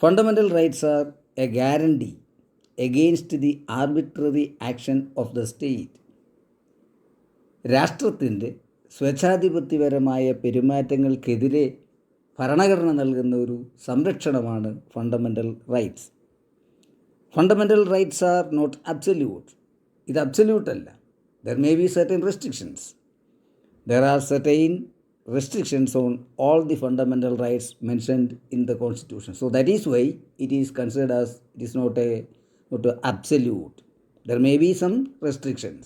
Fundamental rights are a guarantee against the arbitrary action of the state. രാഷ്ട്രത്തിൻ്റെ സ്വേച്ഛാധിപത്യപരമായ പെരുമാറ്റങ്ങൾക്കെതിരെ ഭരണഘടന നൽകുന്ന ഒരു സംരക്ഷണമാണ് fundamental rights. Fundamental rights are not absolute. ഇത് absolute അല്ല. There may be certain restrictions. There are certain restrictions on all the fundamental rights mentioned in the Constitution. So that is why it is considered as it is not a absolute. There may be some restrictions.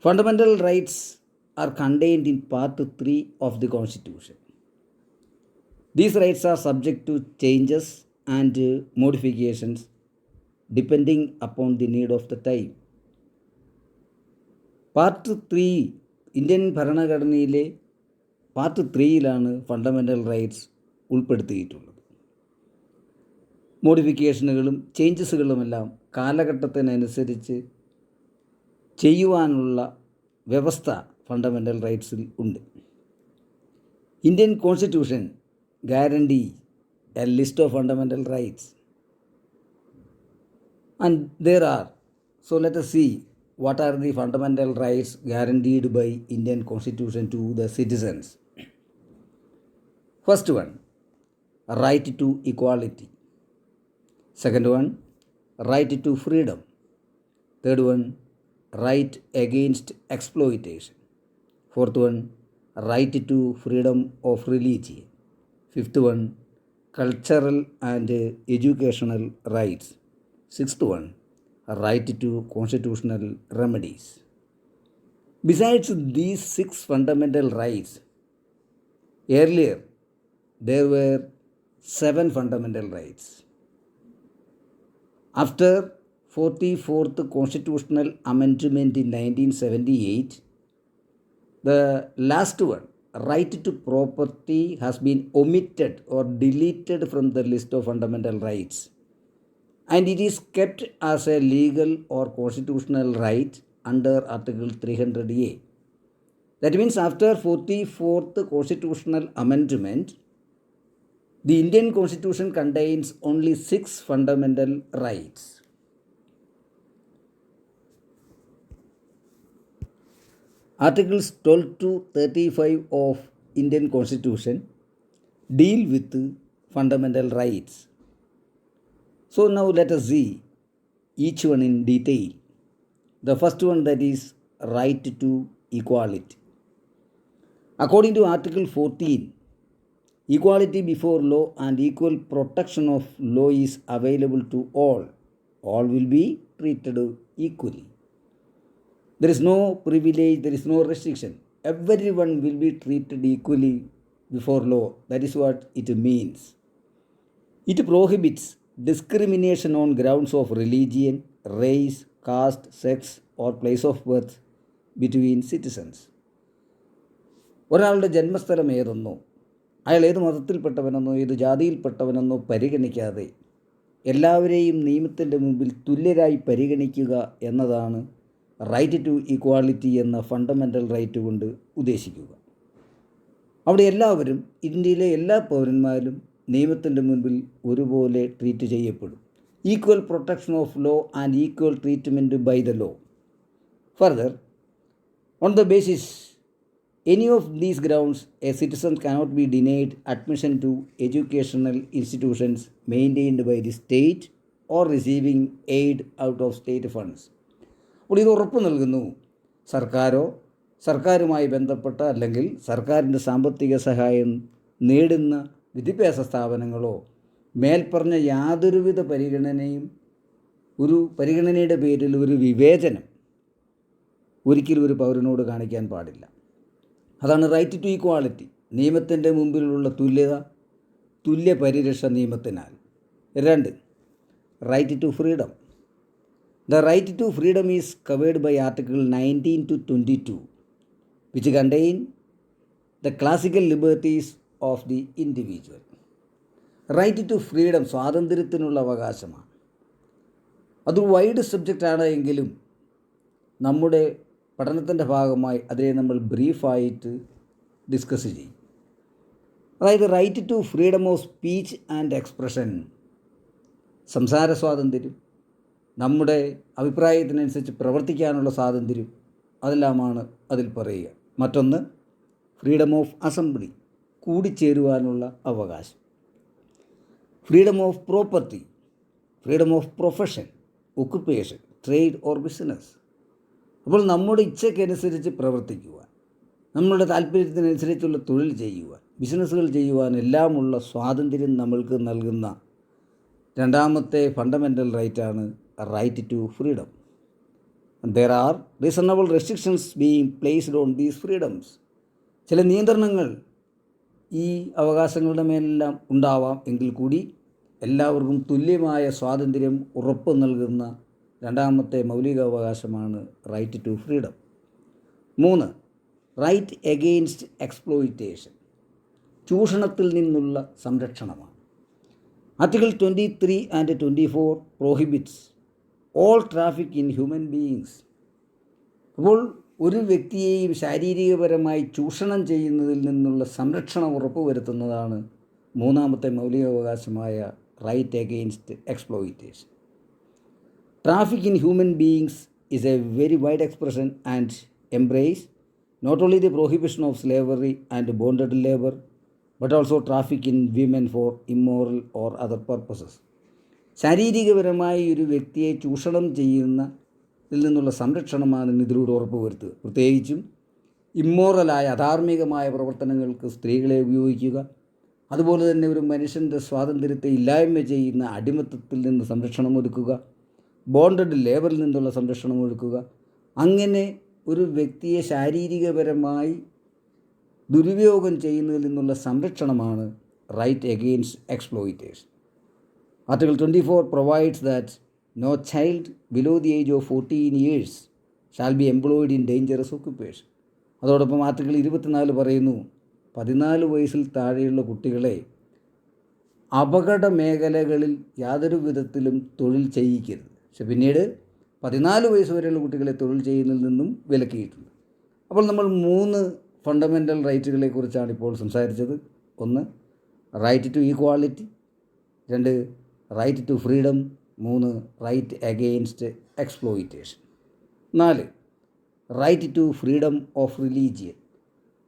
Fundamental rights are contained in Part 3 of the Constitution. These rights are subject to changes and modifications depending upon the need of the time. Part 3 Indian ഭരണഘടനയിലെ part 3യിലാണ് fundamental rights ഉൾപ്പെടുത്തിയിട്ടുള്ളത്. മോഡിഫിക്കേഷനുകളും ചേഞ്ചസുകളുമെല്ലാം കാലഘട്ടത്തിനനുസരിച്ച് ചെയ്യുവാനുള്ള വ്യവസ്ഥ fundamental റൈറ്റ്സിൽ ഉണ്ട്. Indian constitution guarantee a list of fundamental rights and there are. So let us see what are the fundamental rights guaranteed by Indian Constitution to the citizens. First one, right to equality. Second one, right to freedom. Third one, right against exploitation. Fourth one, right to freedom of religion. Fifth one, cultural and educational rights. Sixth one, right to constitutional remedies. Besides these 6 fundamental rights, earlier there were 7 fundamental rights. After 44th Constitutional Amendment in 1978, the last one, right to property, has been omitted or deleted from the list of fundamental rights, and it is kept as a legal or constitutional right under Article 300A. That means after 44th Constitutional Amendment, the Indian Constitution contains only 6 fundamental rights. Articles 12 to 35 of Indian Constitution deal with fundamental rights. So now let us see each one in detail. The first one, that is right to equality. According to Article 14, equality before law and equal protection of law is available to all. All will be treated equally. There is no privilege, there is no restriction. Everyone will be treated equally before law. That is what it means. It prohibits discrimination on grounds of religion, race, caste, sex or place of birth between citizens. ഒരാളുടെ ജന്മസ്ഥലം ഏതെന്നോ അയാൾ ഏത് മതത്തിൽപ്പെട്ടവനെന്നോ ഏത് ജാതിയിൽപ്പെട്ടവനെന്നോ പരിഗണിക്കാതെ എല്ലാവരെയും നിയമത്തിൻ്റെ മുമ്പിൽ തുല്യരായി പരിഗണിക്കുക എന്നതാണ് റൈറ്റ് ടു ഈക്വാളിറ്റി എന്ന ഫണ്ടമെൻ്റൽ റൈറ്റ് കൊണ്ട് ഉദ്ദേശിക്കുക. അവിടെ എല്ലാവരും, ഇന്ത്യയിലെ എല്ലാ പൗരന്മാരും നിയമത്തിൻ്റെ മുൻപിൽ ഒരുപോലെ ട്രീറ്റ് ചെയ്യപ്പെടും. Equal protection of law and equal treatment by the law. Further, on the basis any of these grounds a citizen cannot be denied admission to educational institutions maintained by the state or receiving aid out of state funds. അപ്പോൾ ഇത് ഉറപ്പ് നൽകുന്നു, സർക്കാരോ സർക്കാരുമായി ബന്ധപ്പെട്ട അല്ലെങ്കിൽ സർക്കാരിൻ്റെ സാമ്പത്തിക സഹായം നേടുന്ന വിദ്യാഭ്യാസ സ്ഥാപനങ്ങളോ മേൽപ്പറഞ്ഞ യാതൊരുവിധ പരിഗണനയുടെ പേരിൽ ഒരു വിവേചനം ഒരിക്കലും ഒരു പൗരനോട് കാണിക്കാൻ പാടില്ല. അതാണ് റൈറ്റ് ടു ഈക്വാളിറ്റി. നിയമത്തിൻ്റെ മുമ്പിലുള്ള തുല്യത, തുല്യ പരിരക്ഷ നിയമത്തിനാൽ. 2, right to freedom. The right to freedom is covered by Article 19 to 22, which contain the classical liberties of the individual. Right to freedom, സ്വാതന്ത്ര്യത്തിനുള്ള അവകാശമാണ്. അത് വൈഡ് സബ്ജക്റ്റാണ് എങ്കിലും നമ്മുടെ പഠനത്തിൻ്റെ ഭാഗമായി അതിനെ നമ്മൾ ബ്രീഫായിട്ട് ഡിസ്കസ് ചെയ്യും. അതായത് right to freedom of speech and expression, സംസാര സ്വാതന്ത്ര്യം, നമ്മുടെ അഭിപ്രായത്തിനനുസരിച്ച് പ്രവർത്തിക്കാനുള്ള സ്വാതന്ത്ര്യം, അതെല്ലാമാണ് അതിൽ പറയുക. മറ്റൊന്ന് ഫ്രീഡം ഓഫ് അസംബ്ലി, കൂടിച്ചേരുവാനുള്ള അവകാശം. Freedom of property, freedom of profession, occupation, trade or business. അപ്പോൾ നമ്മുടെ ഇച്ഛയ്ക്കനുസരിച്ച് പ്രവർത്തിക്കുവാൻ, നമ്മുടെ താല്പര്യത്തിനനുസരിച്ചുള്ള തൊഴിൽ ചെയ്യുവാൻ, ബിസിനസ്സുകൾ ചെയ്യുവാൻ എല്ലാമുള്ള സ്വാതന്ത്ര്യം നമ്മൾക്ക് നൽകുന്ന രണ്ടാമത്തെ ഫണ്ടമെൻ്റൽ റൈറ്റാണ് right to freedom. There are reasonable restrictions being placed on these freedoms. ചില നിയന്ത്രണങ്ങൾ ഈ അവകാശങ്ങളുടെ മേലെല്ലാം ഉണ്ടാവാം, എങ്കിൽ കൂടി എല്ലാവർക്കും തുല്യമായ സ്വാതന്ത്ര്യം ഉറപ്പ് നൽകുന്ന രണ്ടാമത്തെ മൗലികാവകാശമാണ് right to freedom. 3, right against exploitation, ചൂഷണത്തിൽ നിന്നുള്ള സംരക്ഷണമാണ്. Article 23 and 24 prohibits all traffic in human beings. അപ്പോൾ ഒരു വ്യക്തിയെയും ശാരീരികപരമായി ചൂഷണം ചെയ്യുന്നതിൽ നിന്നുള്ള സംരക്ഷണം ഉറപ്പുവരുത്തുന്നതാണ് മൂന്നാമത്തെ മൗലികാവകാശമായ right against exploitation. Traffic in human beings is a very wide expression and embrace not only the prohibition of slavery and bonded labor, but also traffic in women for immoral or other purposes. ശാരീരികപരമായി ഒരു വ്യക്തിയെ ചൂഷണം ചെയ്യുന്നതിൽ നിന്നുള്ള സംരക്ഷണമാണ് ഇതിലൂടെ ഉറപ്പുവരുത്തുക. പ്രത്യേകിച്ചും ഇമ്മോറലായ അധാർമികമായ പ്രവർത്തനങ്ങൾക്ക് സ്ത്രീകളെ ഉപയോഗിക്കുക, അതുപോലെ തന്നെ ഒരു മനുഷ്യൻ്റെ സ്വാതന്ത്ര്യത്തെ ഇല്ലായ്മ ചെയ്യുന്ന അടിമത്തത്തിൽ നിന്ന് സംരക്ഷണം ഒരുക്കുക, ബോണ്ടഡ് ലേബറിൽ നിന്നുള്ള സംരക്ഷണം ഒരുക്കുക. അങ്ങനെ ഒരു വ്യക്തിയെ ശാരീരികപരമായി ദുരുപയോഗം ചെയ്യുന്നതിൽ നിന്നുള്ള സംരക്ഷണമാണ് right against exploitation. Article 24 provides that no child below the age of 14 years shall be employed in dangerous occupation. അതോടൊപ്പം ആർട്ടിക്കിൾ 24 പറയുന്നു 14 വയസ്സിൽ താഴെയുള്ള കുട്ടികളെ അപകട മേഖലകളിൽ യാതൊരു വിധത്തിലും തൊഴിൽ ചെയ്യിക്കരുത്. പക്ഷെ പിന്നീട് 14 വയസ്സ് വരെയുള്ള കുട്ടികളെ തൊഴിൽ ചെയ്യുന്നതിൽ നിന്നും വിലക്കിയിട്ടുണ്ട്. അപ്പോൾ നമ്മൾ 3 ഫണ്ടമെൻ്റൽ റൈറ്റുകളെക്കുറിച്ചാണ് ഇപ്പോൾ സംസാരിച്ചത്. 1, right to equality. 2, right to freedom. 3, right against exploitation. 4, right to freedom of religion,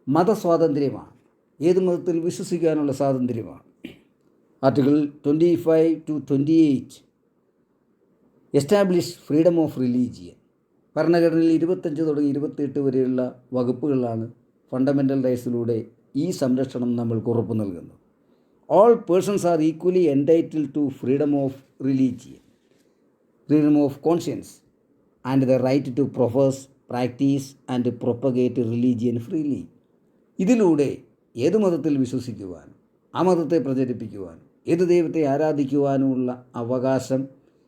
മതസ്വാതന്ത്ര്യമാണ്. ഏത് മതത്തിൽ വിശ്വസിക്കാനുള്ള സ്വാതന്ത്ര്യമാണ്. Article 25 to 28 establish freedom of religion. ഭരണഘടനയിൽ 25 തുടങ്ങി 28 വരെയുള്ള വകുപ്പുകളാണ് ഫണ്ടമെൻ്റൽ റൈറ്റ്സിലൂടെ ഈ സംരക്ഷണം നമ്മൾക്ക് ഉറപ്പു നൽകുന്നത്. All persons are equally entitled to freedom of religion, freedom of conscience and the right to profess, practice and propagate religion freely. ഇതിലൂടെ ഏത് മതത്തിൽ വിശ്വസിക്കുവാനും ആ മതത്തെ പ്രചരിപ്പിക്കുവാനും ഏത് ദൈവത്തെ ആരാധിക്കുവാനുമുള്ള അവകാശം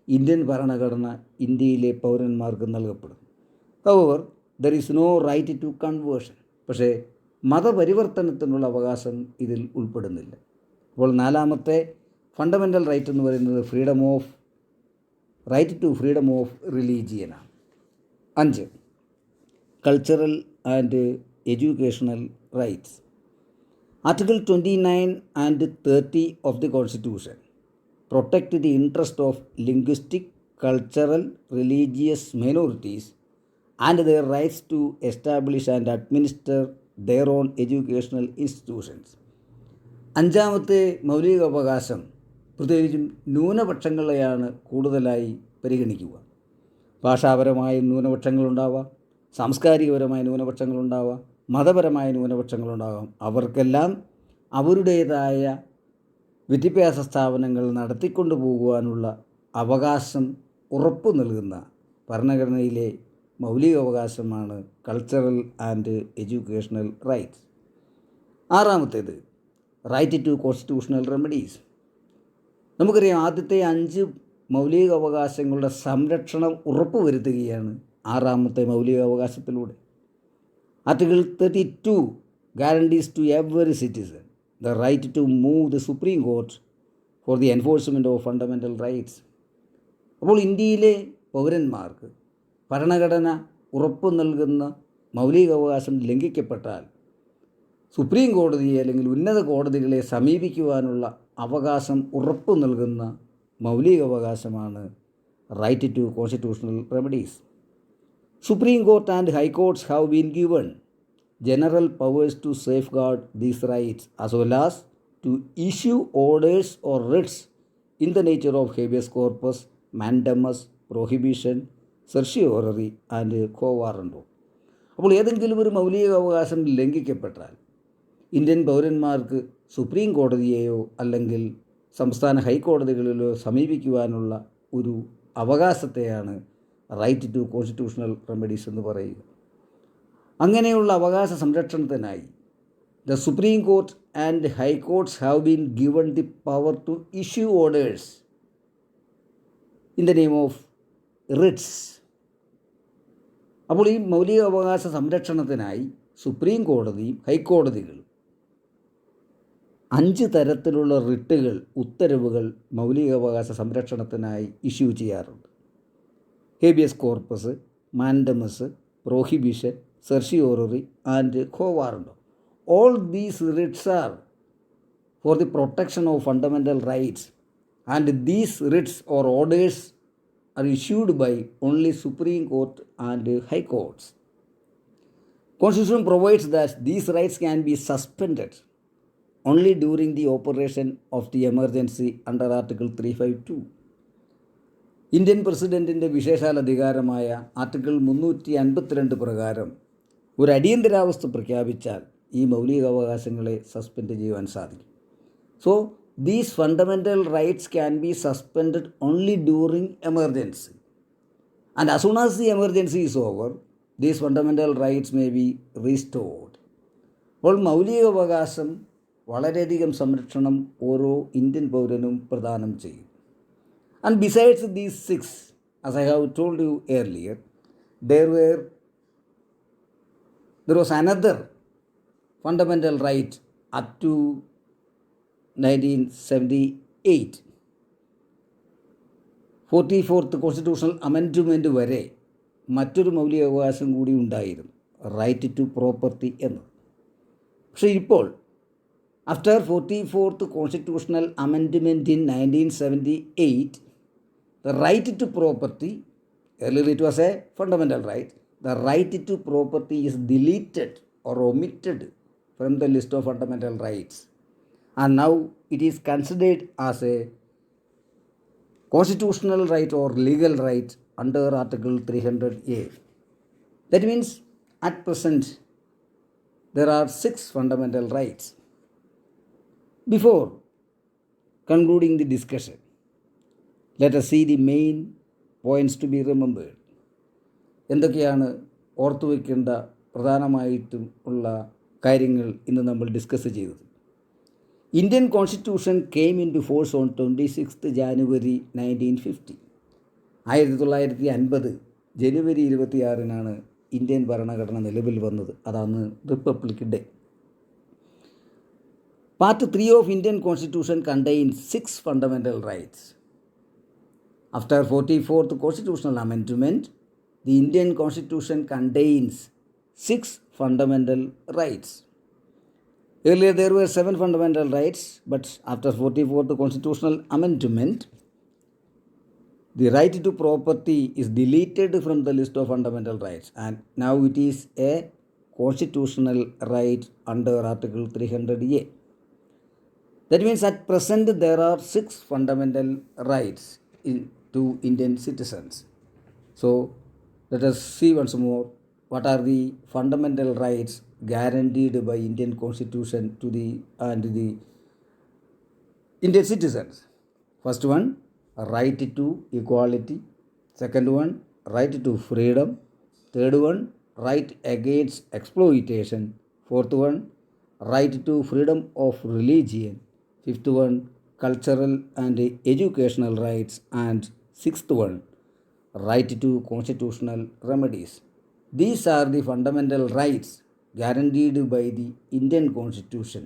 ഇന്ത്യൻ ഭരണഘടന ഇന്ത്യയിലെ പൗരന്മാർക്ക് നൽകപ്പെടുന്നു. However there is no right to conversion. പക്ഷേ മതപരിവർത്തനത്തിനുള്ള അവകാശം ഇതിൽ ഉൾപ്പെടുന്നില്ല. അപ്പോൾ 4ാമത്തെ ഫണ്ടമെൻ്റൽ റൈറ്റ് എന്ന് പറയുന്നത് റൈറ്റ് ടു ഫ്രീഡം ഓഫ് റിലീജിയനാണ്. 5, cultural and educational rights. Article 29 and 30 of the constitution protect the interest of linguistic, cultural, religious minorities and their rights to establish and administer their own educational institutions. 5ാമത്തെ മൗലിക അവകാശം പ്രത്യേകിച്ചും ന്യൂനപക്ഷങ്ങളെയാണ് കൂടുതലായി പരിഗണിക്കുക. ഭാഷാപരമായ ന്യൂനപക്ഷങ്ങളുണ്ടാവാം, സാംസ്കാരികപരമായ ന്യൂനപക്ഷങ്ങളുണ്ടാവാം, മതപരമായ ന്യൂനപക്ഷങ്ങളുണ്ടാകാം. അവർക്കെല്ലാം അവരുടേതായ വിദ്യാഭ്യാസ സ്ഥാപനങ്ങൾ നടത്തിക്കൊണ്ടു പോകുവാനുള്ള അവകാശം ഉറപ്പു നൽകുന്ന ഭരണഘടനയിലെ മൗലിക അവകാശമാണ് കൾച്ചറൽ ആൻഡ് എഡ്യൂക്കേഷണൽ റൈറ്റ്സ്. 6ാമത്തേത് റൈറ്റ് ടു കോൺസ്റ്റിറ്റ്യൂഷണൽ റെമഡീസ്. നമുക്കറിയാം ആദ്യത്തെ 5 മൗലിക അവകാശങ്ങളുടെ സംരക്ഷണം ഉറപ്പുവരുത്തുകയാണ് 6ാമത്തെ മൗലിക അവകാശത്തിലൂടെ. Article 32 guarantees to every citizen the right to move the Supreme Court for the enforcement of fundamental rights. അപ്പോൾ ഇന്ത്യയിലെ പൗരന്മാർക്ക് ഭരണഘടന ഉറപ്പു നൽകുന്ന മൗലികാവകാശം ലംഘിക്കപ്പെട്ടാൽ സുപ്രീം കോടതിയെ അല്ലെങ്കിൽ ഉന്നത കോടതികളെ സമീപിക്കുവാനുള്ള അവകാശം ഉറപ്പു നൽകുന്ന മൗലികാവകാശമാണ് right to constitutional remedies. Supreme court and high courts have been given general powers to safeguard these rights as well as to issue orders or writs in the nature of habeas corpus, mandamus, prohibition, certiorari and quo warranto. അപ്പോൾ ഏതെങ്കിലും ഒരു മൗലിക അവകാശം ലംഘിക്കപ്പെട്ടാൽ Indian പൗരന്മാർക്ക് supreme കോടതിയെയോ അല്ലെങ്കിൽ സംസ്ഥാന ഹൈക്കോടതികളിലോ സമീപിക്കുവാനുള്ള ഒരു അവകാശത്തെയാണ് റൈറ്റ് ടു കോൺസ്റ്റിറ്റ്യൂഷണൽ റെമഡീസ് എന്ന് പറയുക. അങ്ങനെയുള്ള അവകാശ സംരക്ഷണത്തിനായി the supreme court and high courts have been given the power to issue orders in the name of writs. അപ്പോൾ ഈ മൗലിക അവകാശ സംരക്ഷണത്തിനായി സുപ്രീം കോടതിയും ഹൈക്കോടതികളും 5 തരത്തിലുള്ള റിട്ടുകൾ, ഉത്തരവുകൾ മൗലികാവകാശ സംരക്ഷണത്തിനായി ഇഷ്യൂ ചെയ്യാറുണ്ട്. Habeas corpus, mandamus, prohibition, certiorari and quo warranto. All these writs are for the protection of fundamental rights, and these writs or orders are issued by only Supreme Court and High Courts. Constitution provides that these rights can be suspended only during the operation of the emergency under Article 352. Indian പ്രസിഡൻറ്റിൻ്റെ വിശേഷാൽ അധികാരമായ article 352 പ്രകാരം ഒരു അടിയന്തരാവസ്ഥ പ്രഖ്യാപിച്ചാൽ ഈ മൗലികാവകാശങ്ങളെ suspend ചെയ്യുവാൻ സാധിക്കും. So these fundamental rights can be suspended only during emergency and as soon as the emergency is over these fundamental rights may be restored. അപ്പോൾ മൗലികാവകാശം വളരെയധികം സംരക്ഷണം ഓരോ ഇന്ത്യൻ പൗരനും പ്രദാനം ചെയ്യും. And besides these 6, as I have told you earlier, there was another fundamental right up to 1978. 44th constitutional amendment വരെ മറ്റൊരു മൗലികാവകാശം കൂടി ഉണ്ടായിരുന്നു, റൈറ്റ് ടു പ്രോപ്പർട്ടി എന്ന്. പക്ഷേ ഇപ്പോൾ after 44th constitutional amendment in 1978, the right to property, earlier it was a fundamental right, the right to property is deleted or omitted from the list of fundamental rights, and now it is considered as a constitutional right or legal right under Article 300A. That means at present there are 6 fundamental rights. Before concluding the discussion, let us see the main points to be remembered. എന്തൊക്കെയാണ് ഓർത്തു വയ്ക്കേണ്ട പ്രധാനമായിട്ടും ഉള്ള കാര്യങ്ങൾ ഇന്ന് നമ്മൾ discuss ചെയ്തത്? Indian constitution came into force on 26th January 1950. 1950 ജനുവരി 26 ഇന്ത്യൻ ഭരണഘടന നിലവിൽ വന്നത്. അതാണ് republic day. Part 3 of Indian Constitution contains 6 fundamental rights. After 44th Constitutional Amendment, the Indian Constitution contains 6 fundamental rights. Earlier there were 7 fundamental rights, but after 44th Constitutional Amendment, the right to property is deleted from the list of fundamental rights, and now it is a constitutional right under Article 300A. That means at present there are 6 fundamental rights to Indian citizens. So let us see once more what are the fundamental rights guaranteed by Indian Constitution to the Indian citizens. First one, right to equality. Second one, right to freedom. Third one, right against exploitation. Fourth one, right to freedom of religion. Fifth one, cultural and educational rights. And sixth one, right to constitutional remedies. These are the fundamental rights guaranteed by the Indian Constitution.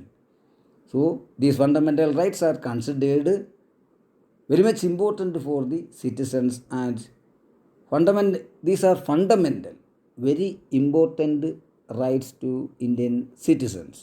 So these fundamental rights are considered very much important for the citizens, and these are fundamental, very important rights to Indian citizens.